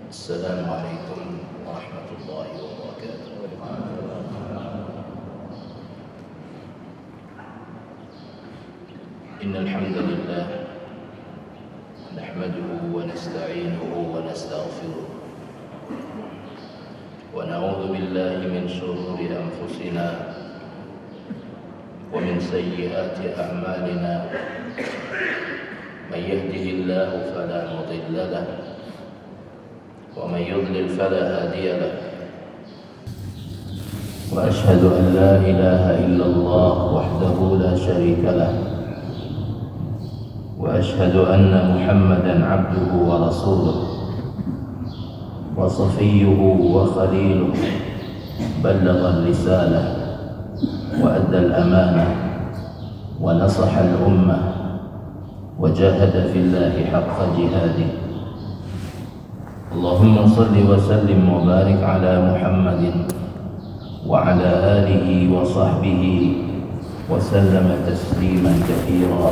السلام عليكم ورحمة الله وبركاته. إن الحمد لله نحمده ونستعينه ونستغفره ونعوذ بالله من شرور أنفسنا ومن سيئات أعمالنا. من يهده الله فلا مضل له ومن يضلل فلا هادي له. وأشهد أن لا إله إلا الله وحده لا شريك له، وأشهد أن محمدا عبده ورسوله وصفيه وخليله، بلغ الرسالة وأدى الأمانة ونصح الأمة وجاهد في الله حق جهاده. اللهم صل وسلم وبارك على محمد وعلى آله وصحبه وسلم تسليما كثيرا.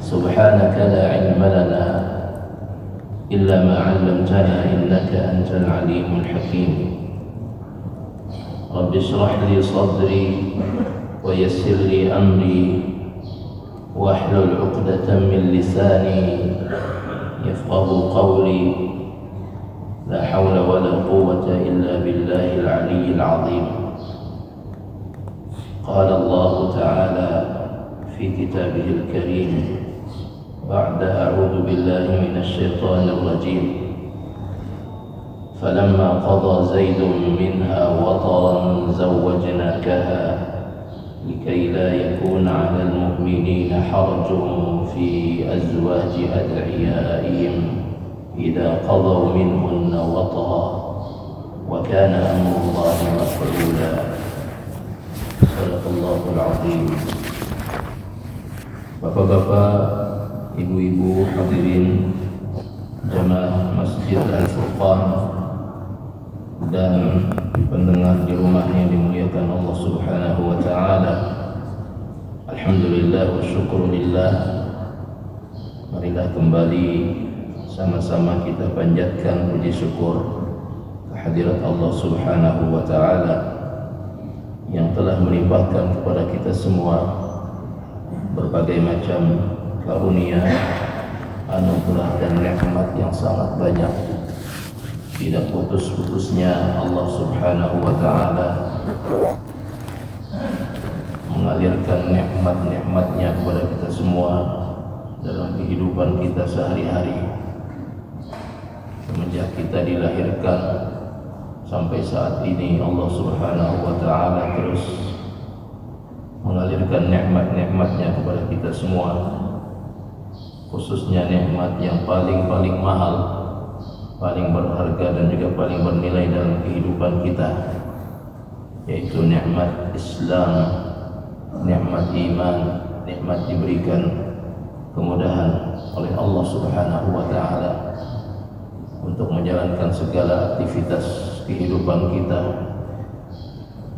سبحانك لا علم لنا إلا ما علمتنا إنك أنت العليم الحكيم. رب اشرح لي صدري ويسر لي أمري واحلل عقدة من لساني يفقه قولي. لا حول ولا قوة إلا بالله العلي العظيم. قال الله تعالى في كتابه الكريم بعد أعوذ بالله من الشيطان الرجيم: فلما قضى زيد منها وطرا زوجناكها لكي لا يكون على المؤمنين حرج في أزواج أدعيائهم إذا قضوا منهن وطرا وكان أمر الله مفعولا. صدق الله العظيم. Bapak-bapak, ibu-ibu, hadirin jamaah Masjid Al-Furqan dan pendengar di rumah yang dimuliakan Allah Subhanahu wa taala. Alhamdulillah wa syukurillah. Marilah kembali sama-sama kita panjatkan puji syukur kehadirat Allah Subhanahu wa taala yang telah melimpahkan kepada kita semua berbagai macam karunia, anugerah dan nikmat yang sangat banyak. Tidak putus-putusnya Allah Subhanahu wa taala mengalirkan nikmat-nikmatnya kepada kita semua dalam kehidupan kita sehari-hari. Semenjak kita dilahirkan sampai saat ini, Allah Subhanahu wa taala terus mengalirkan nikmat-nikmatnya kepada kita semua, khususnya nikmat yang paling mahal, paling berharga dan juga paling bernilai dalam kehidupan kita, yaitu nikmat Islam, nikmat iman, nikmat diberikan kemudahan oleh Allah Subhanahu wa taala untuk menjalankan segala aktivitas kehidupan kita,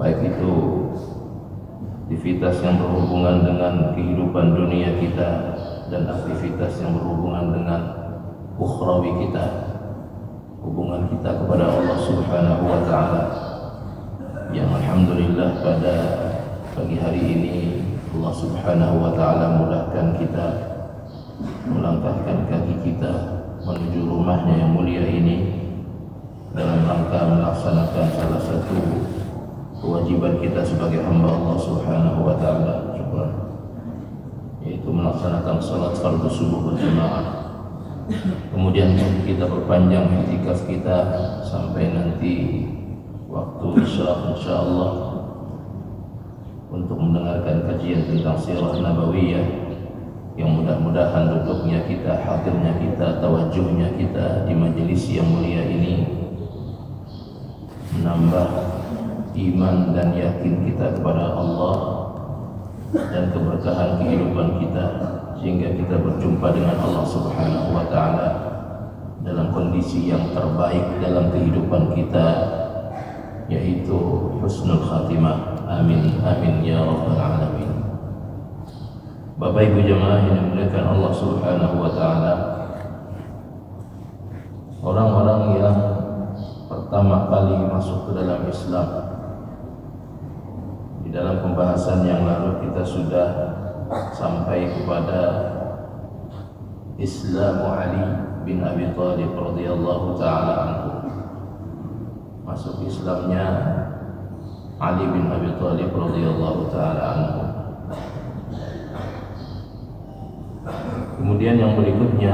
baik itu aktivitas yang berhubungan dengan kehidupan dunia kita dan aktivitas yang berhubungan dengan ukhrawi kita, hubungan kita kepada Allah Subhanahu wa taala, yang alhamdulillah pada pagi hari ini Allah Subhanahu wa taala mudahkan kita melangkahkan kaki kita menuju rumahnya yang mulia ini dalam rangka melaksanakan salah satu kewajiban kita sebagai hamba Allah Subhanahu wa taala, yaitu melaksanakan salat fardu subuh berjamaah. Kemudian kita berpanjang i'tikaf kita sampai nanti waktu isya insyaallah untuk mendengarkan kajian tentang sirah nabawiyah, yang mudah-mudahan duduknya kita, hadirnya kita, tawajuhnya kita di majelis yang mulia ini menambah iman dan yakin kita kepada Allah dan keberkahan kehidupan kita, sehingga kita berjumpa dengan Allah Subhanahu wa taala dalam kondisi yang terbaik dalam kehidupan kita, yaitu husnul khatimah. Amin amin ya rabbal alamin. Bapak Ibu jamaah yang dimuliakan Allah Subhanahu wa taala, orang-orang yang pertama kali masuk ke dalam Islam. Di dalam pembahasan yang lalu kita sudah sampai kepada Islam Ali bin Abi Thalib radhiyallahu taala anhu. Masuk Islamnya Ali bin Abi Thalib radhiyallahu taala anhu. Kemudian yang berikutnya,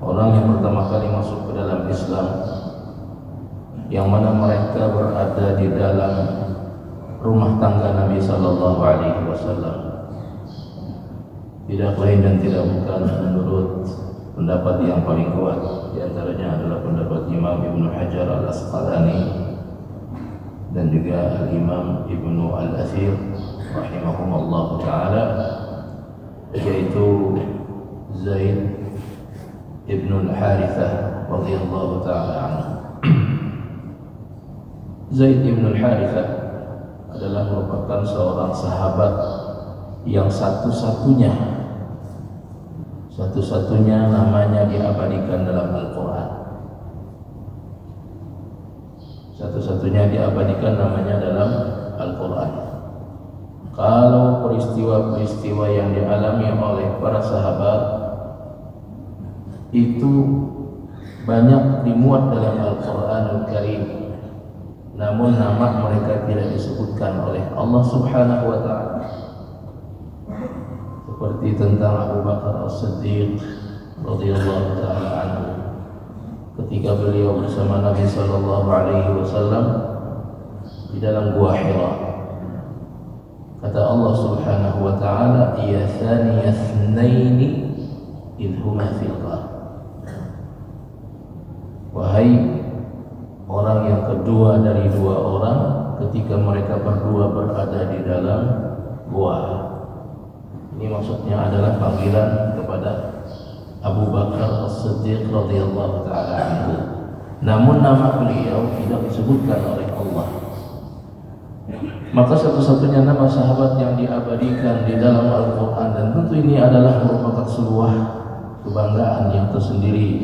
orang yang pertama kali masuk ke dalam Islam, yang mana mereka berada di dalam rumah tangga Nabi sallallahu alaihi wasallam, tidak lain dan tidak bukan menurut pendapat yang paling kuat, di antaranya adalah pendapat Imam Ibnu Hajar Al-Asqalani dan juga Imam Ibnu Al-Athir rahimahumullah taala, yaitu Zaid Ibnu Al-Harithah radhiyallahu taala anhu. Zaid Ibnu Al-Harithah adalah merupakan seorang sahabat yang satu-satunya namanya diabadikan dalam Al-Quran. Satu-satunya diabadikan namanya dalam Al-Quran. Kalau peristiwa-peristiwa yang dialami oleh para sahabat itu banyak dimuat dalam Al-Quranul Karim, namun nama mereka tidak disebutkan oleh Allah Subhanahu wa taala. Seperti tentang Abu Bakar As-Siddiq radhiyallahu taala anhu, ketika beliau bersama Nabi sallallahu alaihi wasallam di dalam Gua Hira. Kata Allah Subhanahu wa taala, "Ya thaniya itsnaini idh huma fil ghar." Wahai orang yang kedua dari dua orang ketika mereka berdua berada di dalam gua. Ini maksudnya adalah panggilan kepada Abu Bakar As-Siddiq radhiyallahu taala anhu. Namun nama beliau tidak disebutkan oleh Allah. Maka satu-satunya nama sahabat yang diabadikan di dalam Al-Quran, dan tentu ini adalah merupakan sebuah kebanggaan yang tersendiri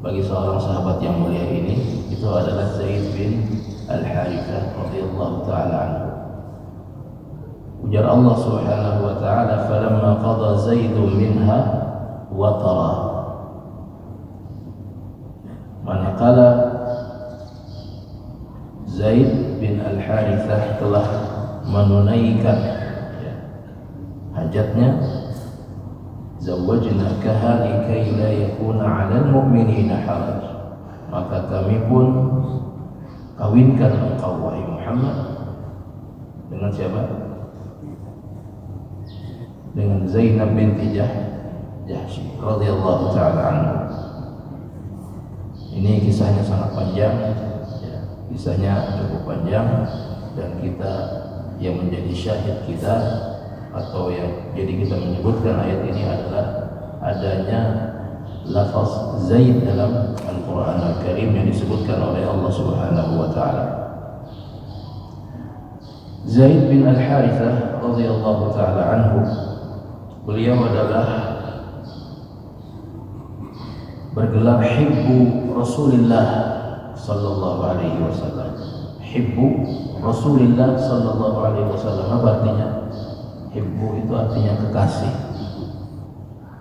bagi seorang sahabat yang mulia ini, itu adalah Zaid bin Al-Harithah radhiyallahu taala anhu. Ujar Allah Subhanahu wa taala, "Falamma qada Zaidun minha watara." Manakala Zaid bin Al-Harithah telah menunaikan hajatnya, zawwajnakaha likai la yakuna 'alal mu'minina haraj, maka kami pun kawinkan engkau wahai Muhammad dengan siapa? Dengan Zainab binti Jahsy radhiyallahu taala anha. Ini kisahnya sangat panjang, ya, kisahnya cukup panjang, dan kita yang menjadi syahid kita atau yang jadi kita menyebutkan ayat ini adalah adanya lafaz Zaid dalam Al-Quran Al-Karim yang disebutkan oleh Allah Subhanahu wa taala. Zaid bin Al-Harithah radhiyallahu taala anhu, beliau adalah bergelar Hibbu Rasulillah sallallahu alaihi wasallam. Hibbu Rasulillah sallallahu alaihi wasallam, apa artinya? Hibbu itu artinya kekasih.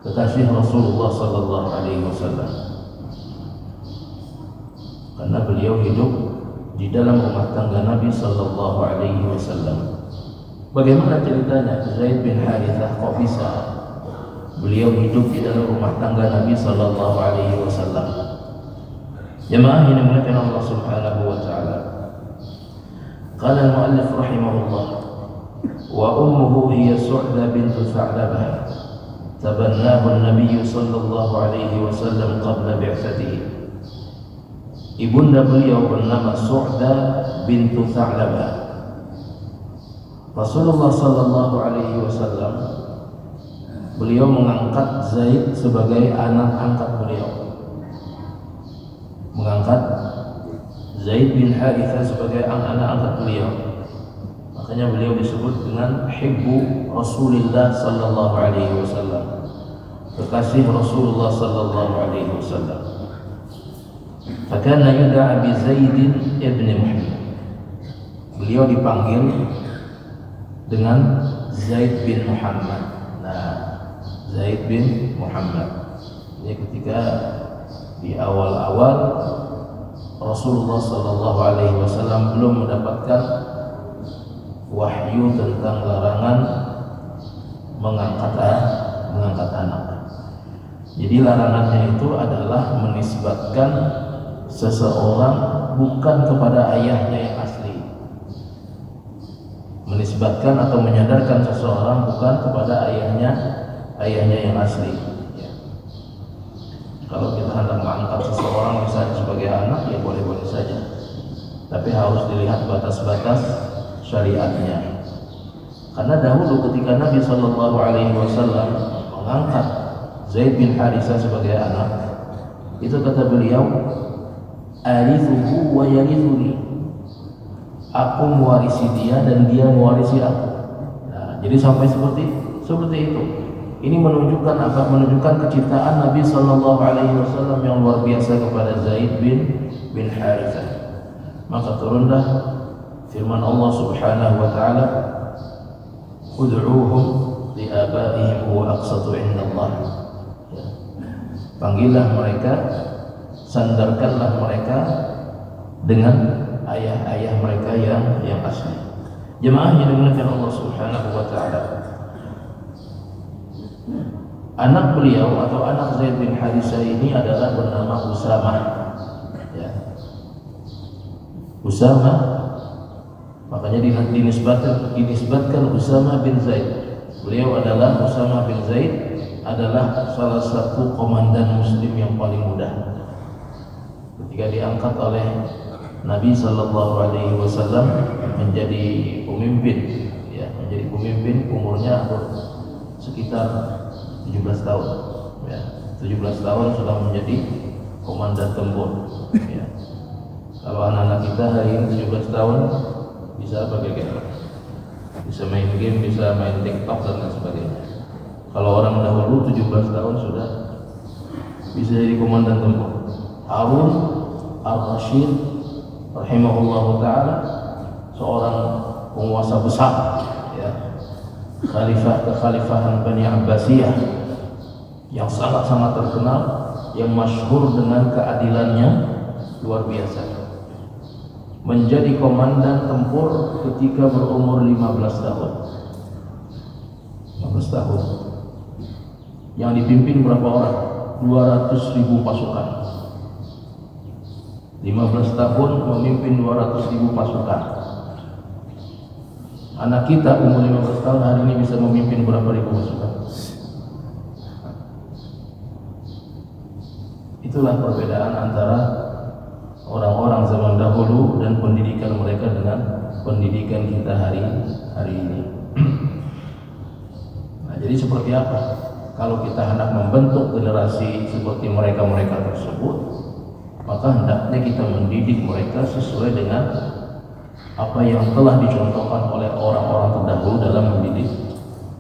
Kekasih Rasulullah sallallahu alaihi wasallam. Karena beliau hidup di dalam rumah tangga Nabi sallallahu alaihi wasallam. Bagaimana ceritanya Zaid bin Harithah kok bisa beliau hidup di dalam rumah tangga Nabi sallallahu alaihi wasallam? Jemaah yang dimuliakan Allah Subhanahu wa taala. Qala al-muallif rahimahullah, wa ummuhu hiya Su'da bint Tha'labah, tabannahu an-nabiy sallallahu alaihi wasallam qabla bi'tsatihi. Ibunda beliau bernama Su'da bint Tha'labah. Rasulullah sallallahu alaihi wasallam beliau mengangkat Zaid sebagai anak angkat beliau. Mengangkat Zaid bin Harithah sebagai anak angkat beliau. Makanya beliau disebut dengan Hibbu Rasulillah sallallahu alaihi wasallam. kekasih Rasulullah sallallahu alaihi wasallam. Fakana yud'a bi Zaid ibn Muhammad. Beliau dipanggil dengan Zaid bin Muhammad. Nah, Zaid bin Muhammad. Ini ketika di awal-awal Rasulullah sallallahu alaihi wasallam belum mendapatkan wahyu tentang larangan mengangkat anak. Jadi larangannya itu adalah menisbatkan seseorang bukan kepada ayahnya yang asli. Menisbatkan atau menyadarkan seseorang bukan kepada ayahnya yang asli. Ya. Kalau kita hendak mengangkat seseorang misalnya sebagai anak, ya boleh-boleh saja. Tapi harus dilihat batas-batas syariatnya. Karena dahulu ketika Nabi Shallallahu Alaihi Wasallam mengangkat Zaid bin Harisah sebagai anak, itu kata beliau, arithuhu wa yarithuni. Aku mewarisi dia dan dia mewarisi aku. Nah, jadi sampai seperti itu. Ini menunjukkan apa? Menunjukkan kecintaan Nabi Shallallahu Alaihi Wasallam yang luar biasa kepada Zaid bin Harisah. Maka turunlah firman Allah Subhanahu Wa Taala, ud'uuhum li abaihim huwa aqsatu 'inda Allah. Panggillah mereka, sandarkanlah mereka dengan ayah-ayah mereka yang asli. Jemaah yang dimuliakan Allah Subhanahu wa taala. Anak beliau atau anak Zaid bin Harisah ini adalah bernama Usamah. Ya. Usamah, makanya dinisbatkan Usamah bin Zaid. Beliau adalah Usamah bin Zaid, adalah salah satu komandan muslim yang paling muda. Ketika diangkat oleh Nabi Sallallahu Alaihi Wasallam menjadi pemimpin, ya, menjadi pemimpin, umurnya sekitar 17 tahun. Ya, 17 tahun sudah menjadi komandan tempur. Ya. Kalau anak-anak kita hari ini 17 tahun bisa apa kira-kira? Bisa main game, bisa main TikTok dan lain sebagainya. Kalau orang dahulu 17 tahun sudah bisa jadi komandan tempur. Harun al-Rashid rahimahullahu ta'ala, seorang penguasa besar, ya, kekhalifahan Bani Abbasiyah yang sangat-sangat terkenal, yang masyhur dengan keadilannya luar biasa. Menjadi komandan tempur ketika berumur 15 tahun. 15 tahun. Yang dipimpin berapa orang? 200.000 pasukan. 15 tahun memimpin 200.000 pasukan. Anak kita umur 15 tahun hari ini bisa memimpin berapa ribu pasukan? Itulah perbedaan antara orang-orang zaman dahulu dan pendidikan mereka dengan pendidikan kita hari ini. Nah, jadi seperti apa? Kalau kita hendak membentuk generasi seperti mereka-mereka tersebut, maka hendaknya kita mendidik mereka sesuai dengan apa yang telah dicontohkan oleh orang-orang terdahulu dalam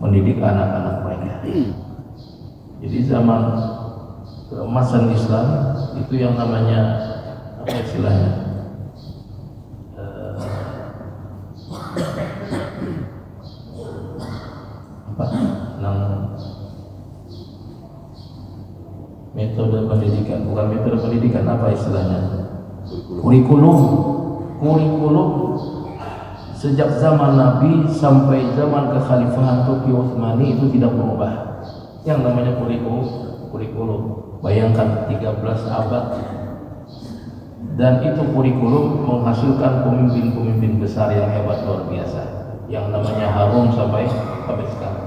mendidik anak-anak mereka. Jadi zaman keemasan Islam itu yang namanya apa istilahnya? Metode pendidikan, bukan metode pendidikan, apa istilahnya? Kurikulum. Sejak zaman Nabi sampai zaman kekhalifahan Turki Utsmani itu tidak berubah. Yang namanya kurikulum. Bayangkan 13 abad. Dan itu kurikulum menghasilkan pemimpin-pemimpin besar yang hebat luar biasa. Yang namanya Harun sampai sekarang.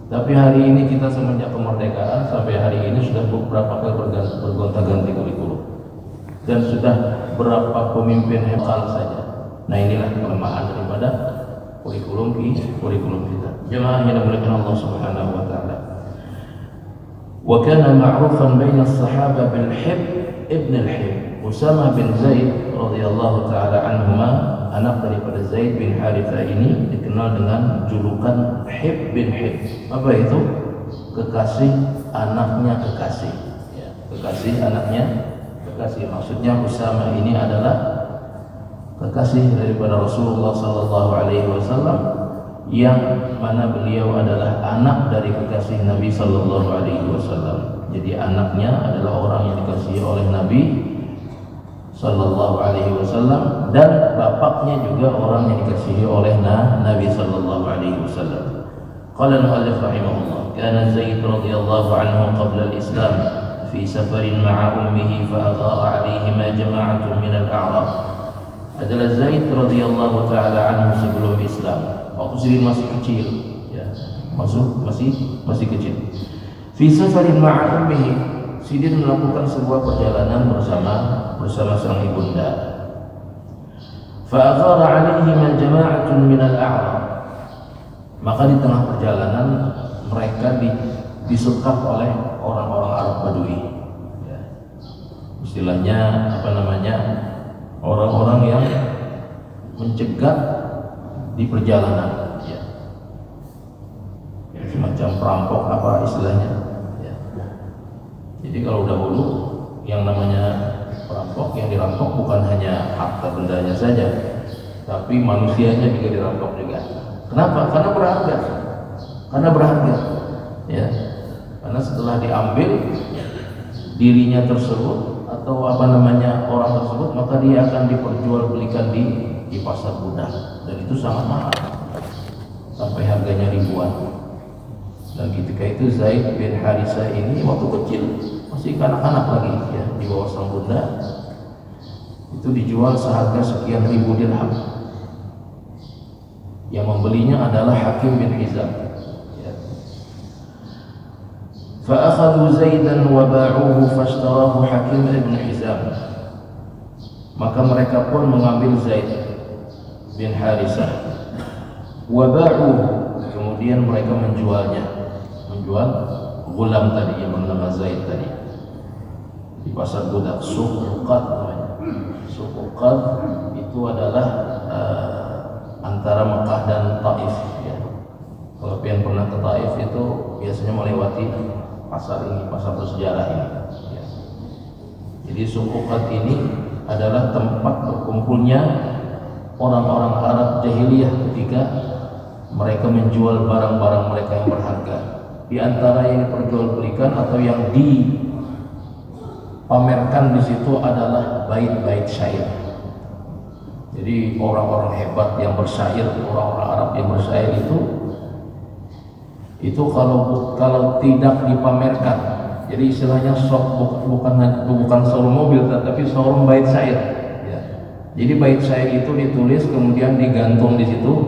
Tapi hari ini kita semenjak kemerdekaan sampai hari ini sudah beberapa kali bergonta-ganti kurikulum. Dan sudah berapa pemimpin hebat saja. Nah, inilah kelemahan daripada kurikulum kita. Jemaah yang dimuliakan Allah Subhanahu wa taala. Wa kana ma'rufan baina as-sahaba bil Hib ibn al-Hib. Usamah bin Zaid radhiyallahu taala anhuma, anak daripada Zaid bin Harithah ini, dikenal dengan julukan Hib bin Hib. Apa itu? kekasih anaknya kekasih, ya, kekasih anaknya kekasih. Maksudnya Usama ini adalah kekasih daripada Rasulullah Sallallahu Alaihi Wasallam, yang mana beliau adalah anak dari kekasih Nabi Sallallahu Alaihi Wasallam. Jadi anaknya adalah orang yang dikasihi oleh Nabi Sallallahu Alaihi Wasallam, dan bapaknya juga orang yang dikasihi oleh Nabi Sallallahu Alaihi Wasallam. Qala al-muallif rahimahullah, kana Zaid radhiyallahu anhu qabla al-Islam fi safarin ma'a ummihi fa agha'a 'alaihi ma jama'atun min al-a'rab. Adalah Zaid radhiyallahu taala anhu sebelum Islam, waktu Zaid masih kecil, ya, masih kecil. Fi safarin ma'a ummihi, Sidin melakukan sebuah perjalanan bersama sang ibunda. Fa'athara 'alaihi man jama'atun min al-a'rab. Maka di tengah perjalanan mereka disekap oleh orang-orang Arab Badui. Ya. Istilahnya orang-orang yang mencegat di perjalanan. Ya. Semacam perampok apa istilahnya. Jadi kalau dahulu yang namanya perampok, yang dirampok bukan hanya harta bendanya saja, tapi manusianya juga dirampok juga. Kenapa? Karena berharga. Ya. Karena setelah diambil dirinya tersebut atau orang tersebut, maka dia akan diperjualbelikan di pasar budak, dan itu sangat mahal, sampai harganya ribuan. Dan ketika itu Zaid bin Harisah ini waktu kecil, masih kanak-kanak lagi, ya, di bawah sang bunda, itu dijual seharga sekian ribu dirham. Yang membelinya adalah Hakim bin Hizam. Ya. Fa'akhadhu Zaidan wa ba'uhu fashtarahu Hakim bin Hizam. Maka mereka pun mengambil Zaid bin Harisah. Wa ba'uhu, kemudian mereka menjual gulam tadi yang bernama Zaid tadi di pasar budak, Suq Uqad namanya. Suq Uqad itu adalah antara Mekah dan Taif, ya. Kalau yang pernah ke Taif itu biasanya melewati pasar ini, pasar bersejarah ini, ya. Jadi Suq Uqad ini adalah tempat berkumpulnya orang-orang Arab jahiliyah ketika mereka menjual barang-barang mereka yang berharga. Di antara yang diperjualbelikan atau yang dipamerkan di situ adalah bait-bait syair. Jadi orang-orang hebat yang bersyair, orang-orang Arab yang bersyair itu kalau tidak dipamerkan, jadi istilahnya bukan showroom mobil, tapi showroom bait syair. Ya. Jadi bait syair itu ditulis kemudian digantung di situ,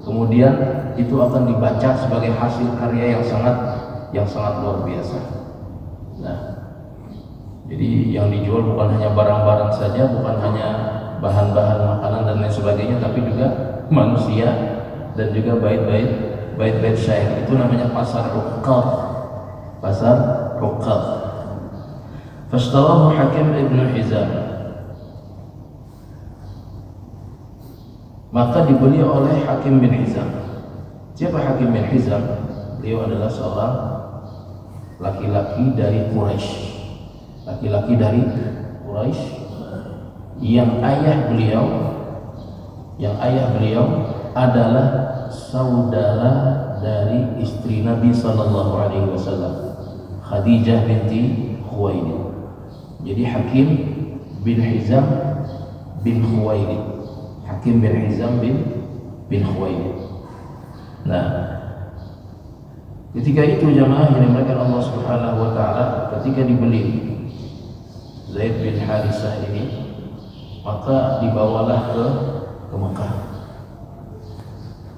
kemudian itu akan dibaca sebagai hasil karya yang sangat luar biasa. Nah, jadi yang dijual bukan hanya barang-barang saja, bukan hanya bahan-bahan makanan dan lain sebagainya, tapi juga manusia dan juga bait-bait syair. Itu namanya pasar Uqad. Pasar Uqad. Fashtarahu Hakim ibn Hizam. Maka dibeli oleh Hakim bin Hizam. Siapa Hakim bin Hizam? Beliau adalah seorang laki-laki dari Quraisy. Laki-laki dari Quraisy yang ayah beliau adalah saudara dari istri Nabi Sallallahu Alaihi Wasallam, Khadijah binti Khuwailid. Jadi Hakim bin Hizam bin Khuwailid. Hakim bin Hizam bin Khuwailid. Nah, ketika itu jamaah yang dimuliakan Allah Subhanahu wa taala, ketika dibeli Zaid bin Harisah ini, maka dibawalah ke Mekah.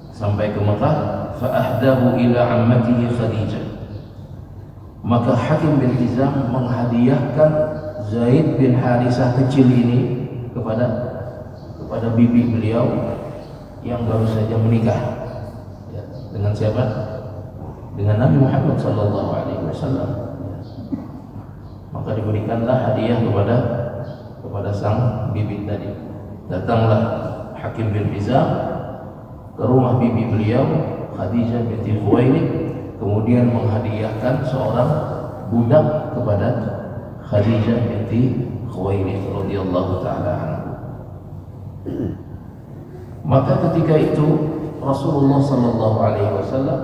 Sampai ke Mekah, fa ahdahu ila ammatihi Khadijah. Maka Hakim bin Hizam menghadiahkan Zaid bin Harisah kecil ini kepada bibi beliau yang baru saja menikah. Dengan siapa? Dengan Nabi Muhammad sallallahu alaihi wasallam. Maka diberikanlah hadiah kepada sang bibi tadi. Datanglah Hakim bin Hizam ke rumah bibi beliau Khadijah binti Khuwailid, kemudian menghadiahkan seorang budak kepada Khadijah binti Khuwailid radhiyallahu taala anha. Maka ketika itu Rasulullah sallallahu alaihi wasallam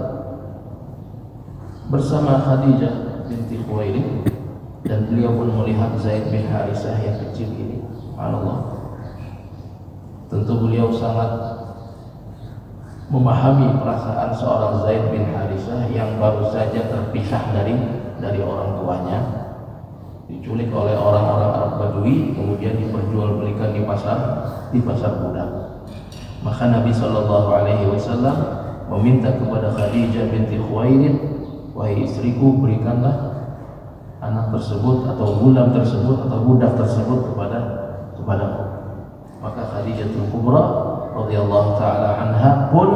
bersama Khadijah binti Khuwailid, dan beliau pun melihat Zaid bin Harisah yang kecil ini. Subhanallah. Tentu beliau sangat memahami perasaan seorang Zaid bin Harisah yang baru saja terpisah dari orang tuanya, diculik oleh orang-orang Arab Badui, kemudian diperjualbelikan di pasar budak. Maka Nabi Shallallahu Alaihi Wasallam meminta kepada Khadijah binti Khuwailid, wahai istriku, berikanlah anak tersebut atau gulam tersebut atau budak tersebut kepadaku. Maka Khadijatul Kubra radhiyallahu taala anha pun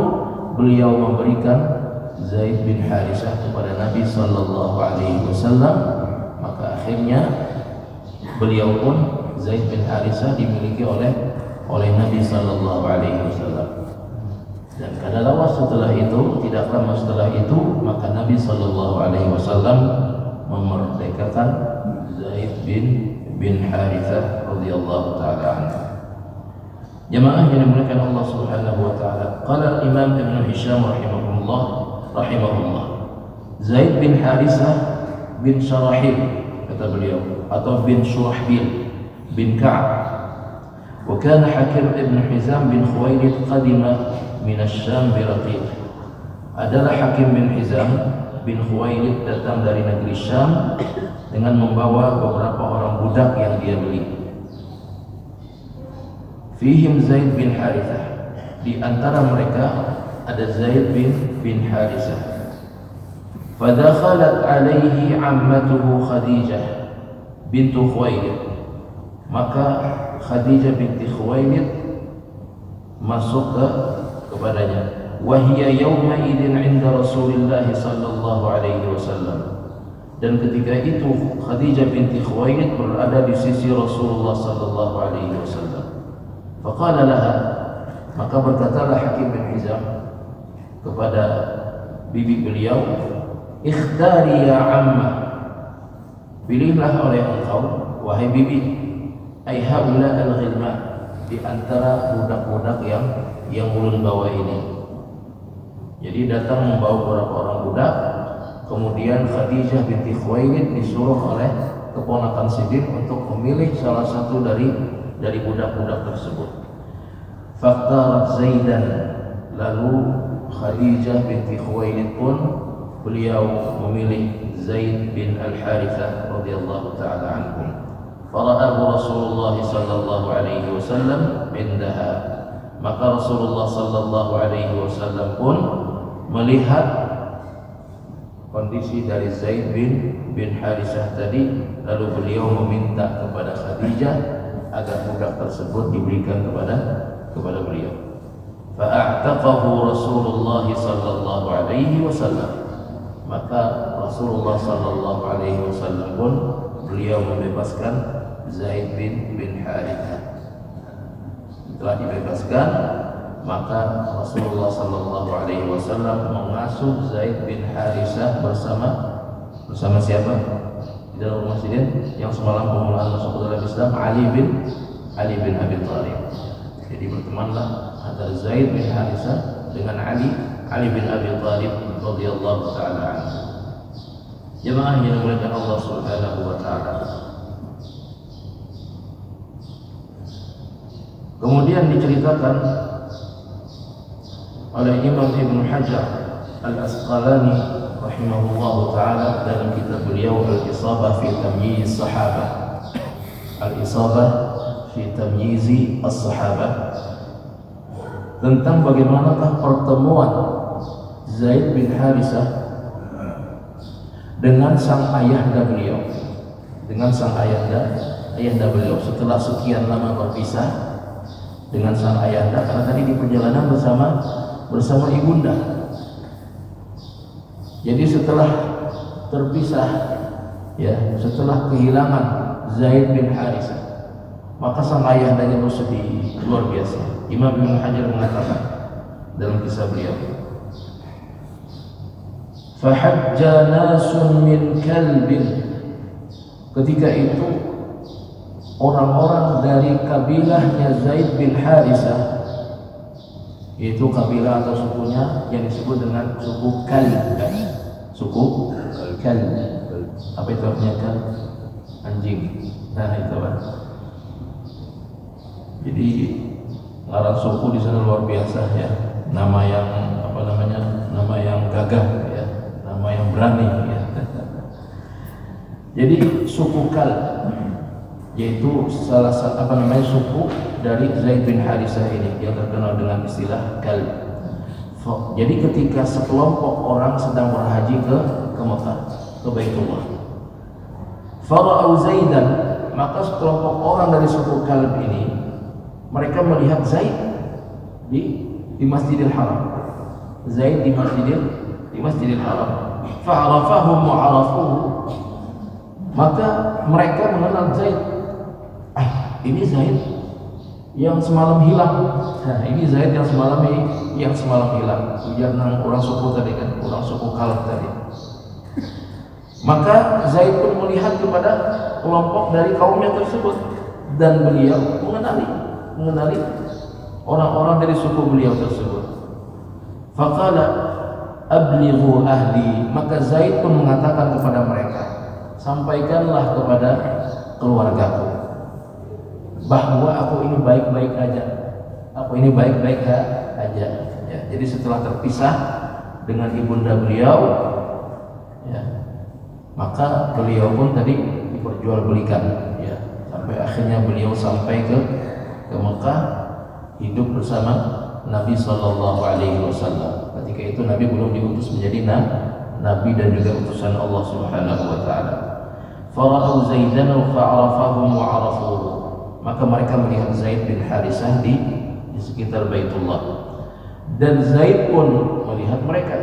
beliau memberikan Zaid bin Harisah kepada Nabi sallallahu alaihi wasallam. Maka akhirnya beliau pun Zaid bin Harisah dimiliki oleh Nabi sallallahu alaihi wasallam. Dan kadalah setelah itu, tidak lama setelah itu, maka Nabi sallallahu alaihi wasallam memerdekakan Zaid bin Harithah radhiyallahu taala anhu. Jamaah yang dimuliakan Allah Subhanahu wa taala. Qala Imam Ibn Hisham rahimahullah, Zaid bin Harithah bin Syarahil, kata beliau, atau bin Syurahbil bin Ka'ab. Wa kana Hakim ibn Hizam bin Khuwailid qadima min asy-Syam bi Raqiq. Adalah Hakim bin Hizam bin Khuwailid datang dari negeri Syam dengan membawa beberapa orang budak yang dia beli. Fihim Zaid bin Harithah, di antara mereka ada Zaid bin Harithah. Fadakhalat alaihi ammatuhu Khadijah bintu Khuwailid, maka Khadijah binti Khuwailid masuk kepadanya. Wahia yawma idin 'inda Rasulillah sallallahu alaihi wasallam, dan ketika itu Khadijah binti Khuwailid berada di sisi Rasulullah sallallahu alaihi wasallam. Faqala laha, maka berkatalah Hakim bin Hizam kepada bibi beliau, ikhtari ya amma, pilihlah oleh engkau wahai bibi, ai haula al-ghilman, di antara budak-budak yang ulun bawa ini. Jadi datang membawa beberapa orang budak, kemudian Khadijah binti Khuwailid disuruh oleh keponakan Siddiq untuk memilih salah satu dari budak-budak tersebut. Faqtarat Zaidan, lalu Khadijah binti Khuwailid pun beliau memilih Zaid bin Al-Harithah radhiyallahu taala anhu. Fara'ahu Rasulullah sallallahu alaihi wasallam indaha, maka Rasulullah sallallahu alaihi wasallam pun melihat kondisi dari Zaid bin Harithah tadi, lalu beliau meminta kepada Khadijah agar budak tersebut diberikan kepada beliau. Fa'ataqahu Rasulullah sallallahu alaihi wasallam, maka Rasulullah sallallahu alaihi wasallam pun beliau membebaskan Zaid bin Harithah. Setelah dibebaskan, maka Rasulullah sallallahu alaihi wasallam mengasuh Zaid bin Harithah bersama siapa? Di dalam rumah Sidin yang semalam pemulaan masuk ke dalam Islam, Ali bin Abi Thalib. Jadi bertemanlah antara Zaid bin Harithah dengan Ali bin Abi Thalib radhiyallahu taala anhu. Jemaah yang dimuliakan Allah Subhanahu wa taala. Kemudian diceritakan oleh Imam Ibn Hajar Al-Asqalani rahimahullahu ta'ala dalam kitab beliau Al-Isabah fi Tamyiz Sahabah, Al-Isabah fi Tamyiz As-Sahabah, tentang bagaimanakah pertemuan Zaid bin Harithah dengan sang ayahanda beliau, ayahanda beliau setelah sekian lama berpisah dengan sang ayahanda, karena tadi di perjalanan bersama ibunda. Jadi setelah terpisah, ya, setelah kehilangan Zaid bin Harithah, maka sang ayahndanya bersedih luar biasa. Imam Ibn Hajar mengatakan dalam kisah beliau, Fahajja nasun min kalbin. Ketika itu orang-orang dari kabilahnya Zaid bin Harisah, yaitu kabilah atau sukunya yang disebut dengan suku Kalb. Suku Kalb. Apa itu artinya Kalb? Anjing. Nah itu kan. Jadi ngaran suku di sana luar biasa ya. Nama yang apa namanya? Nama yang gagah ya. Nama yang berani ya. Jadi suku Kalb, yaitu salah satu apa namanya suku dari Zaid bin Harisah ini yang terkenal dengan istilah Kalb. Jadi ketika sekelompok orang sedang berhaji ke Mekah, ke Baitullah, fara'u Zaidan, maka sekelompok orang dari suku Kalb ini mereka melihat Zaid di Masjidil Haram. Zaid di Masjidil Haram. Fa'arafahum wa 'arafuhu. Maka mereka mengenal Zaid. Ini Zaid yang semalam hilang. Nah, ini Zaid yang semalam hilang. Ujar orang suku tadi kan, orang suku Kalb tadi. Maka Zaid pun melihat kepada kelompok dari kaumnya tersebut dan beliau mengenali orang-orang dari suku beliau tersebut. Faqala ablighu ahli, maka Zaid pun mengatakan kepada mereka, sampaikanlah kepada keluargaku bahwa aku ini baik-baik aja. Ya, jadi setelah terpisah dengan ibunda beliau, ya, maka beliau pun tadi diperjualbelikan, ya, sampai akhirnya beliau sampai ke Mekah, hidup bersama Nabi Sallallahu Alaihi Wasallam. Ketika itu Nabi belum diutus menjadi Nabi dan juga utusan Allah Subhanahu Wa Taala. Fara'u Zaidan fa'arafahum wa 'arafuhu. Maka mereka melihat Zaid bin Harisah di sekitar Baitullah. Dan Zaid pun melihat mereka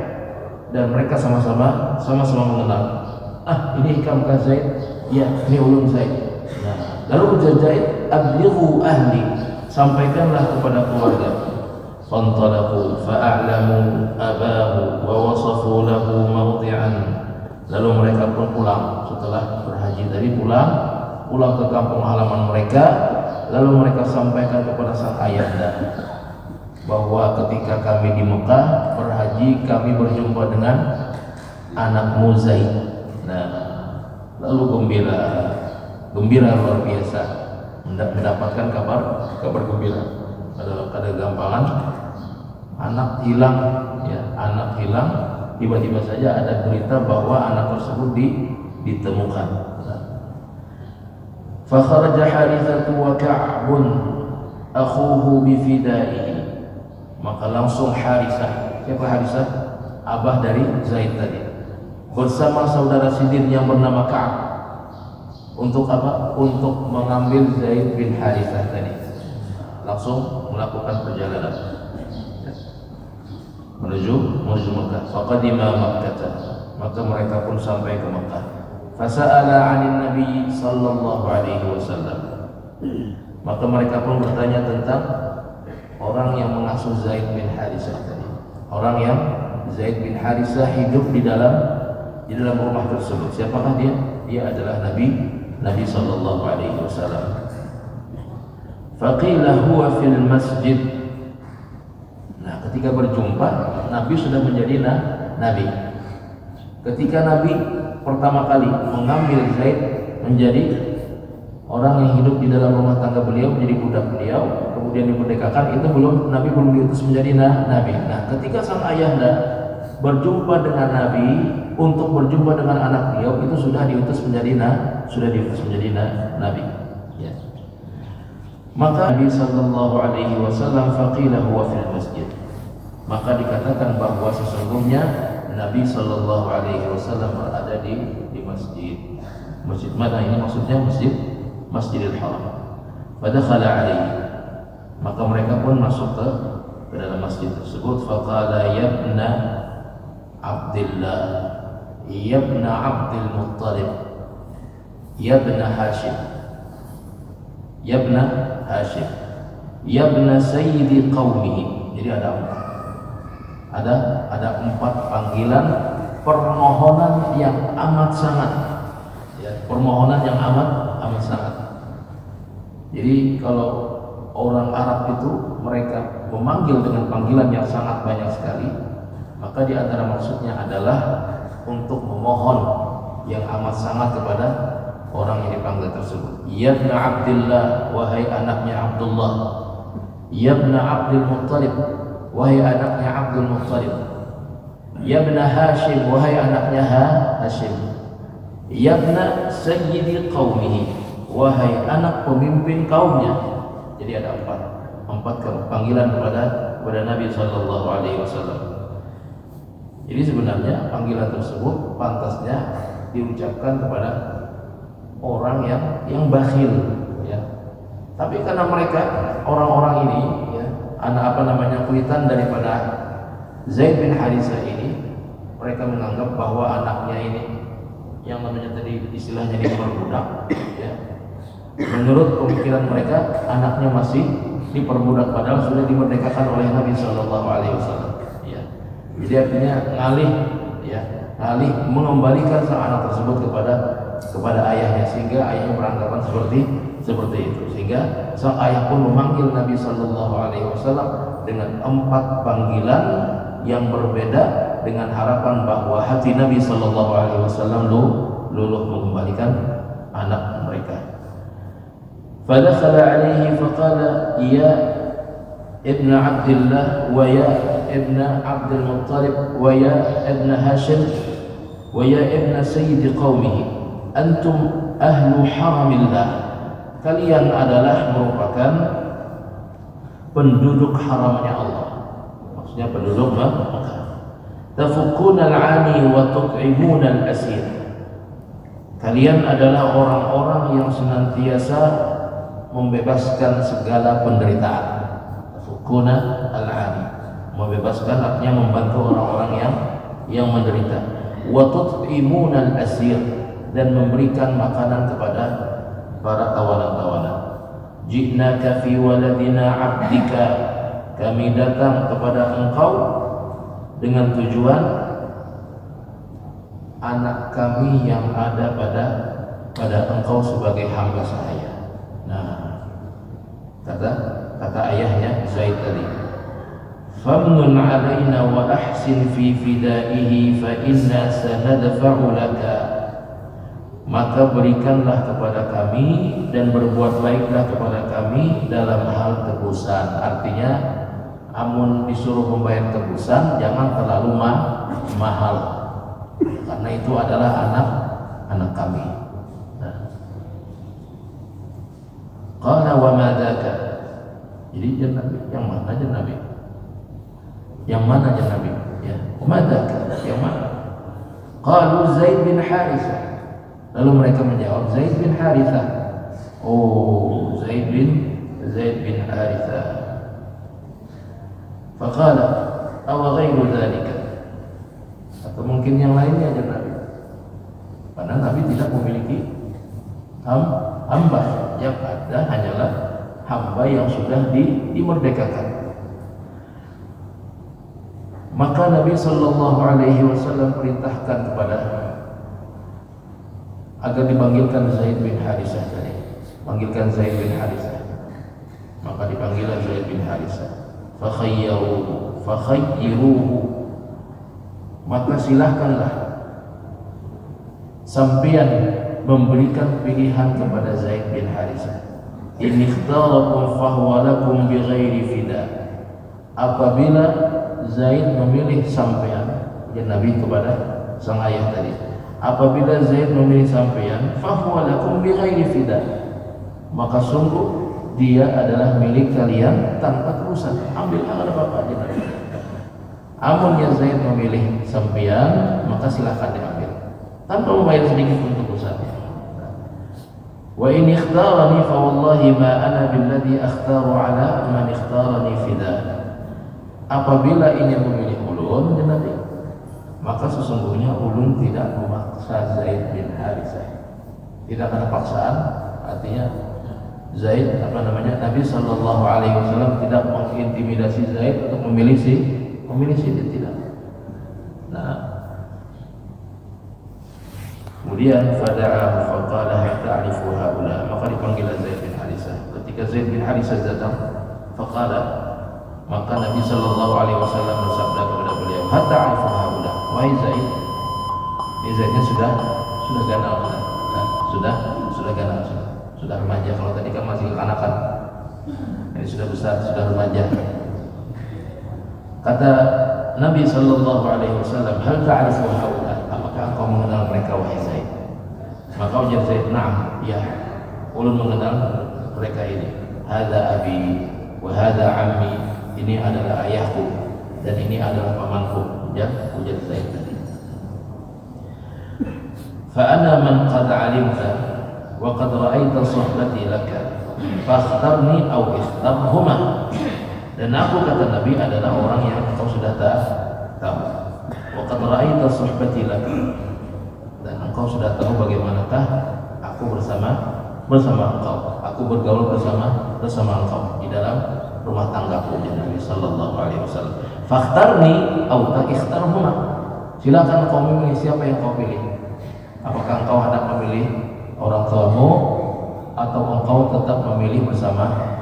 dan mereka sama-sama mengenal. Ini hikam Zaid? Ya, ini ulun Zaid. Nah, lalu ujar Zaid, ablighu ahli, sampaikanlah kepada keluarga. Fantalaqu fa'a'lamu abahu wa wasafu lahu mawdi'an. Lalu mereka pun pulang setelah berhaji tadi, pulang ke kampung halaman mereka. Lalu mereka sampaikan kepada sang ayahanda bahwa ketika kami di Mekah berhaji, kami berjumpa dengan anakmu Zaid. Nah, lalu gembira luar biasa mendapatkan kabar gembira. Ada gampangan anak hilang, ya, tiba-tiba saja ada berita bahwa anak tersebut ditemukan. Fa kharaja Harithah wa Ka'bun akhuhu bifidaihi. Maka langsung Harithah, siapa Harithah? Abah dari Zaid tadi, bersama saudara sidin yang bernama Ka'ab. Untuk apa? Untuk mengambil Zaid bin Harithah tadi. Langsung melakukan perjalanan menuju Mekah. Faqadima Makkah, maka mereka pun sampai ke Mekah. Fasa'ala 'anil Nabi sallallahu alaihi wasallam. Maka mereka pun bertanya tentang orang yang mengasuh Zaid bin Harisah tadi. Orang yang Zaid bin Harisah hidup di dalam rumah tersebut. Siapakah dia? Dia adalah Nabi sallallahu alaihi wasallam. Faqila huwa fil masjid. Nah, ketika berjumpa, Nabi sudah menjadi nabi. Ketika Nabi pertama kali mengambil Zaid menjadi orang yang hidup di dalam rumah tangga beliau, menjadi budak beliau, kemudian dimerdekakan, itu Nabi belum diutus menjadi nabi. Nah, ketika sang ayahanda berjumpa dengan Nabi untuk berjumpa dengan anak beliau, itu sudah diutus menjadi nabi. Ya. Maka Nabi sallallahu alaihi wasallam faqila huwa fil masjid. Maka dikatakan bahwa sesungguhnya Nabi sallallahu alaihi wasallam berada di masjid. Masjid mana ini? Maksudnya Masjidil Haram. Fadakhala alaihi. Maka mereka pun masuk ke dalam masjid tersebut. Faqala yabna Abdillah, yabna Abdul Muttalib, yabna Hashim, yabna Hashim, yabna sayyidi qaumihi. Jadi ada empat panggilan permohonan yang amat sangat, ya, permohonan yang amat sangat. Jadi kalau orang Arab itu mereka memanggil dengan panggilan yang sangat banyak sekali, maka di antara maksudnya adalah untuk memohon yang amat sangat kepada orang yang dipanggil tersebut. Ya ibn Abdillah, wahai anaknya Abdullah. Ya ibn Abdul Muttalib, wahai anaknya Abdul Muttalib. Ya ibn Hashim, wahai anaknya Hashim. Ya ibn Sayyidi qaumihi, wahai anak pemimpin kaumnya. Jadi ada empat panggilan kepada Nabi sallallahu alaihi wasallam. Jadi sebenarnya panggilan tersebut pantasnya diucapkan kepada orang yang bakhil, ya. Tapi karena mereka orang-orang ini, ya, kuitan daripada Zaid bin Harithah ini, mereka menganggap bahwa anaknya ini yang namanya tadi istilahnya diperbudak, ya. Menurut pemikiran mereka anaknya masih diperbudak padahal sudah dimerdekakan oleh Nabi Shallallahu Alaihi Wasallam. Ya. Jadi artinya ngalih mengembalikan sang anak tersebut kepada ayahnya, sehingga ayahnya beranggapan seperti itu, sehingga sang ayah pun memanggil Nabi Shallallahu Alaihi Wasallam dengan 4 panggilan yang berbeda dengan harapan bahwa hati Nabi Shallallahu Alaihi Wasallam luluh mengembalikan anak mereka. فدخل عليه فقال يا ابن عبد الله ويا ابن عبد المطلب ويا ابن هاشم ويا ابن سيد قومه أنتم أهل حرم الله. Kalian adalah merupakan penduduk haramnya Allah, maksudnya penduduk Makkah. Tafukkuna al-'ani wa tut'imuna al-asir. Kalian adalah orang-orang yang senantiasa membebaskan segala penderitaan. Fukuna al-'ani, membebaskan artinya membantu orang-orang yang menderita. Wa tut'imuna al-asir, dan memberikan makanan kepada para tawanan-tawanan. Ji'naka fi waladina 'abdika, kami datang kepada engkau dengan tujuan anak kami yang ada pada engkau sebagai hamba sahaya. Nah, kata ayahnya Zaid tadi, famnun alaina wa ahsin fi fidaihi fa inna sanadfa'u laka. Maka berikanlah kepada kami dan berbuat baiklah kepada kami dalam hal tebusan. Artinya amun disuruh membayar tebusan jangan terlalu mahal, karena itu adalah anak kami. Qala wa ma dzaka. Jadi Nabi, yang mana Nabi? Yang mana Nabi? Ya, wa ma dzaka? Yang mana? Qalu Zaid bin Harithah. Lalu mereka menjawab Zaid bin Harithah. Oh, Zaid bin Harithah. Faqala aw ghairu dzalika. Atau mungkin yang lainnya Nabi. Karena Nabi tidak memiliki hamba, yang ada hanyalah hamba yang sudah dimerdekakan. Maka Nabi Sallallahu Alaihi Wasallam perintahkan kepada agar dipanggilkan Zaid bin Harithah tadi. Panggilkan Zaid bin Harithah. Maka dipanggillah Zaid bin Harithah. Fakhayyiruhu. Maka silahkanlah sampean memberikan pilihan kepada Zaid bin Harithah. In ikhtarakum fahuwa lakum bighairi fida. Apabila Zaid memilih sampean, ya Nabi kepada sang ayah tadi, apabila Zaid memilih sampean, fahuwa lakum bighairi fida, maka sungguh dia adalah milik kalian tanpa terusan. Ambil ada apa aja Nabi. Amun ya Zaid memilih sampean, maka silahkan diambil tanpa membayar sedikit pun terusan. Wa in ikhtarani fa wallahi ma ana billadhi akhtaru ala man ikhtarani fida. Apabila ingin memilih ulun ya Nabi, maka sesungguhnya ulun tidak memaksa Zaid bin Harithah. Tidak ada paksaan, artinya Zaid Nabi Sallallahu Alaihi Wasallam tidak mengintimidasi Zaid untuk memilih si dia tidak. Nah, Kemudian fada'ahu faqala hal ta'rifu haula, maka dipanggil Zaid bin Harisah. Ketika Zaid bin Harisah datang, faqala, maka Nabi sallallahu alaihi wasallam bersabda kepada beliau, hal ta'rifu haula, wahai Zaid. Ini Zaidnya sudah ganal, sudah ganal, sudah remaja. Kalau tadi kan masih kekanakan, ini sudah besar, sudah remaja. Kata Nabi sallallahu alaihi wasallam, hal ta'rifu haula, apakah engkau mengenal mereka wahai Zaid? Maka ujar Zaid, na'am, ya, ulun mengenal mereka ini. Hadza abi wa hadza ammi, ini adalah ayahku dan ini adalah pamanku. Ya, ujar Zaid tadi. Fa ana man qad 'alimta wa qad ra'aita suhbati laka fakhtarni aw ikhtarhuma. Dan aku, kata Nabi, adalah orang yang kau sudah tahu. Wa qad ra'aita suhbati laka, dan engkau sudah tahu bagaimanakah aku bersama engkau. Aku bergaul bersama engkau di dalam rumah tanggaku, ya Nabi sallallahu alaihi wasallam. Fakhtarni aw takhtarhuma. Silakan kau memilih siapa yang kau pilih. Apakah engkau hendak memilih orang tuamu atau engkau tetap memilih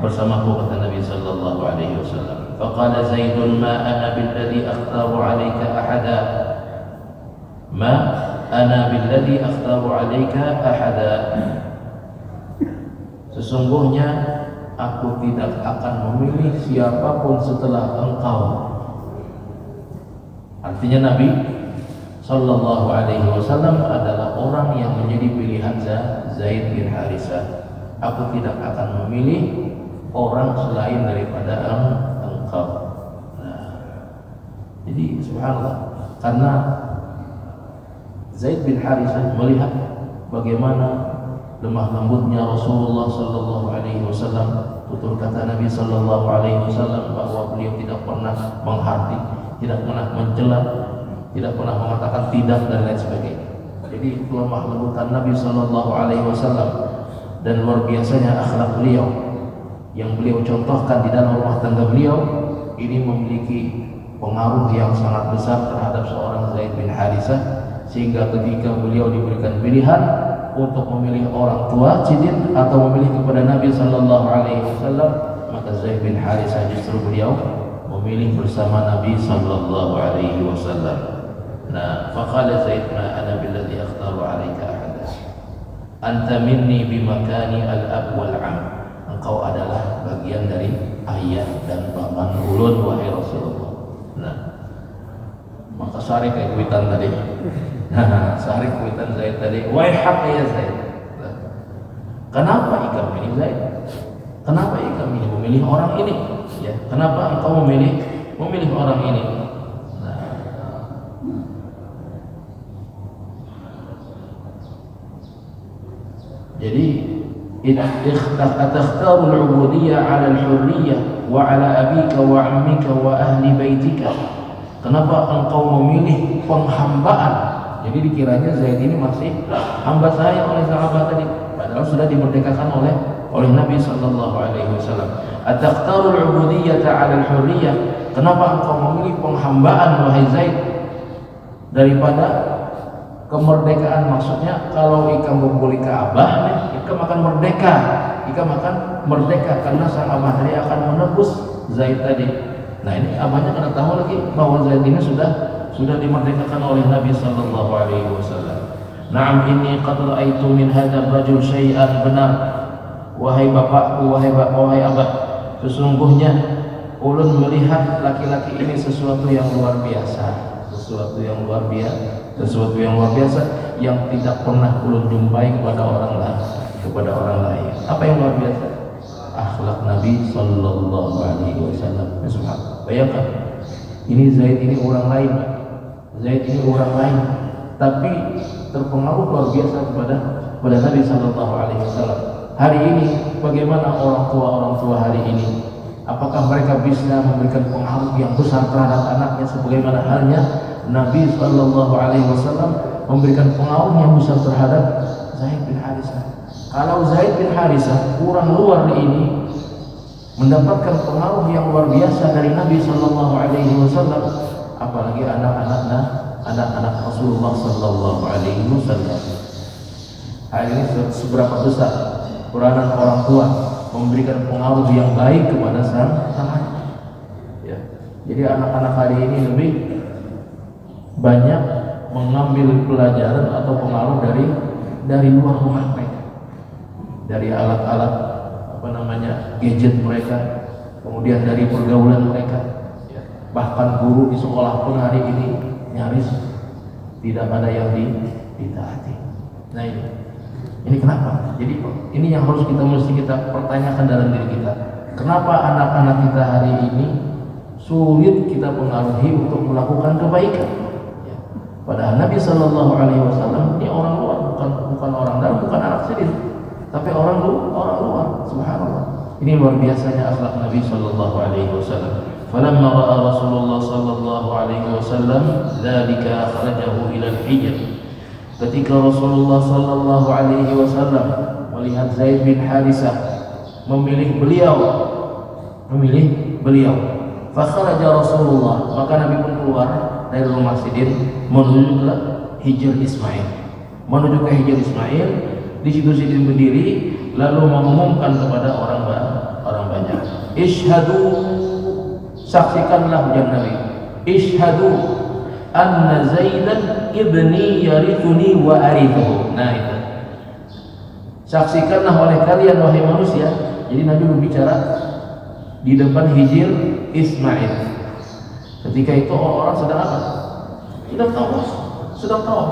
bersamaku, kata Nabi sallallahu alaihi wasallam. Faqala Zaidun ma ana billadhi akhtaru 'alaika ahada. Ma ana billadhi akhtaru 'alaika ahada. Sesungguhnya aku tidak akan memilih siapapun setelah engkau. Artinya Nabi sallallahu alaihi wasallam adalah orang yang menjadi pilihan Zaid bin Harisah. Aku tidak akan memilih orang selain daripada engkau. Nah, jadi subhanallah, karena Zaid bin Harisah melihat bagaimana lemah lembutnya Rasulullah sallallahu alaihi wasallam. Tutur kata Nabi sallallahu alaihi wasallam bahwa beliau tidak pernah menghardik, tidak pernah mencela, tidak pernah mengatakan tidak dan lain sebagainya. Jadi lemah lembutan Nabi sallallahu alaihi wasallam dan luar biasanya akhlak beliau yang beliau contohkan di dalam rumah tangga beliau ini memiliki pengaruh yang sangat besar terhadap seorang Zaid bin Harisah, sehingga ketika beliau diberikan pilihan untuk memilih orang tua cidin atau memilih kepada Nabi sallallahu alaihi wasallam, maka Zaid bin Harisah justru beliau memilih bersama Nabi sallallahu alaihi wasallam. Nah, faqala Zaid ma ana billadhi akhtaru 'alaika ahada. Anta minni bimakani al-ab wal 'am. Engkau adalah bagian dari ayah dan paman ulun wahai Rasulullah. Nah, maka sari kayak kuitan tadi. Nah, sari kuitan Zaid tadi. Wahai hak ya Zaid. Kenapa ikam milih Zaid? Kenapa ikam memilih orang ini? Ya, kenapa engkau memilih orang ini? Jadi atakhtaru al-'ubudiyyah 'ala al-hurriyyah wa 'ala abika wa 'ammika wa ahli baitika. Kenapa engkau memilih penghambaan? Jadi dikiranya Zaid ini masih hamba saya oleh sahabat tadi, padahal sudah dimerdekakan oleh Nabi sallallahu alaihi wasallam. Atakhtaru al-'ubudiyyah 'ala al-hurriyyah. Kenapa engkau memilih penghambaan wahai Zaid daripada kemerdekaan? Maksudnya kalau ikam berbuli ke abah, ikam akan merdeka, karena sang abah tadi akan menebus Zaid tadi. Nah, ini abahnya kena tahu lagi bahwa Zaid ini sudah dimerdekakan oleh Nabi sallallahu alaihi wasallam. Na'am inni qad ra'aitu min hadzal rajul syai'an, benar wahai bapakku, wahai abah, sesungguhnya ulun melihat laki-laki ini sesuatu yang luar biasa, sesuatu yang luar biasa yang tidak pernah ulun jumpai kepada orang lain. Apa yang luar biasa? Akhlak Nabi sallallahu alaihi wasallam. Bayangkan, ini Zaid ini orang lain, tapi terpengaruh luar biasa kepada Nabi sallallahu alaihi wasallam. Hari ini bagaimana orang tua hari ini? Apakah mereka bisa memberikan pengaruh yang besar terhadap anaknya sebagaimana halnya Nabi sallallahu alaihi wasallam memberikan pengaruh yang besar terhadap Zaid bin Harisah? Kalau Zaid bin Harisah kurang luar ini mendapatkan pengaruh yang luar biasa dari Nabi sallallahu alaihi wasallam, apalagi anak-anak Rasulullah sallallahu alaihi wasallam. Hal ini seberapa besar peranan orang tua memberikan pengaruh yang baik kepada sang anak. Ya. Jadi anak-anak hari ini lebih banyak mengambil pelajaran atau pengaruh dari luar rumah mereka, dari alat-alat gadget mereka, kemudian dari pergaulan mereka. Ya. Bahkan guru di sekolah pun hari ini nyaris tidak ada yang ditaati. Nah ini kenapa? Jadi ini yang harus kita pertanyakan dalam diri kita. Kenapa anak-anak kita hari ini sulit kita pengaruhi untuk melakukan kebaikan? Ya. Padahal Nabi Shallallahu Alaihi Wasallam ini orang luar, bukan orang dalam, bukan anak sendiri, tapi orang luar. Subhanallah. Ini luar biasanya akhlak Nabi Shallallahu Alaihi Wasallam. Falamma ra'a Rasulullah Sallallahu Alaihi Wasallam dzalika akhrajahu ila al-hijr. Ketika Rasulullah Sallallahu Alaihi Wasallam melihat Zaid bin Harisah, memilih beliau, fakharaja Rasulullah, maka Nabi pun keluar dari rumah Sidin menuju ke Hijr Ismail. Di situ Sidin berdiri lalu mengumumkan kepada orang banyak, "Ishhadu, saksikanlah ujar Nabi, ishhadu anna Zaidan ibni yarithuni wa arithuhu." Nah itu, saksikanlah oleh kalian wahai manusia. Jadi Nabi berbicara di depan Hijr Ismail. Ketika itu orang-orang sedang apa? Sedang tahu.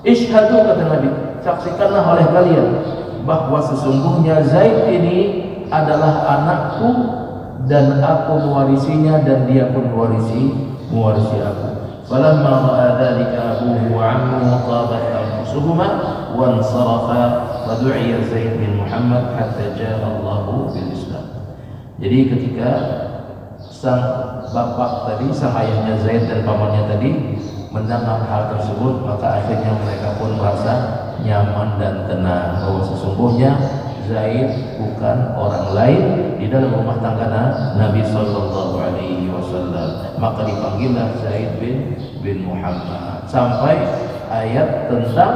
Ishhadu, kata Nabi, saksikanlah oleh kalian bahwa sesungguhnya Zaid ini adalah anakku dan aku mewarisinya dan dia pun mewarisi aku. Falamma ra'a dzalika abuhu wa 'ammuhu tabat anfusuhuma wa ansarafa wa du'iya Zaid bin Muhammad hatta jaa Allahu bil Islam. Jadi ketika sang bapak tadi, sang ayahnya Zaid dan pamannya tadi mendengar hal tersebut, maka akhirnya mereka pun merasa nyaman dan tenang bahwa sesungguhnya Zaid bukan orang lain di dalam rumah tangga Nabi Sallallahu Alaihi Wasallam. Maka dipanggillah Zaid bin Muhammad sampai ayat tentang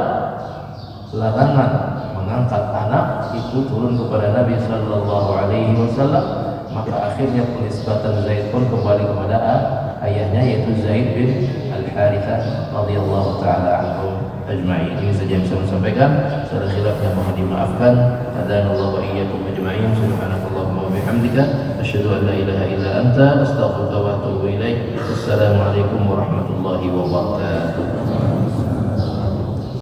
larangan mengangkat anak itu turun kepada Nabi Sallallahu Alaihi Wasallam. Maka akhirnya penisbatan Zaid pun kembali kepada ayahnya, yaitu Zaid bin Al-Harithah radhiyallahu taala anhu ajma'in. Ini saja yang saya sampaikan. Secara khilafnya mohon dimaafkan. Hadanallahu wa iyyakum ajma'in. Subhanakallahumma wa bihamdika asyhadu an la ilaha illa anta astaghfiruka wa atubu ilaik. Wassalamualaikum warahmatullahi wabarakatuh.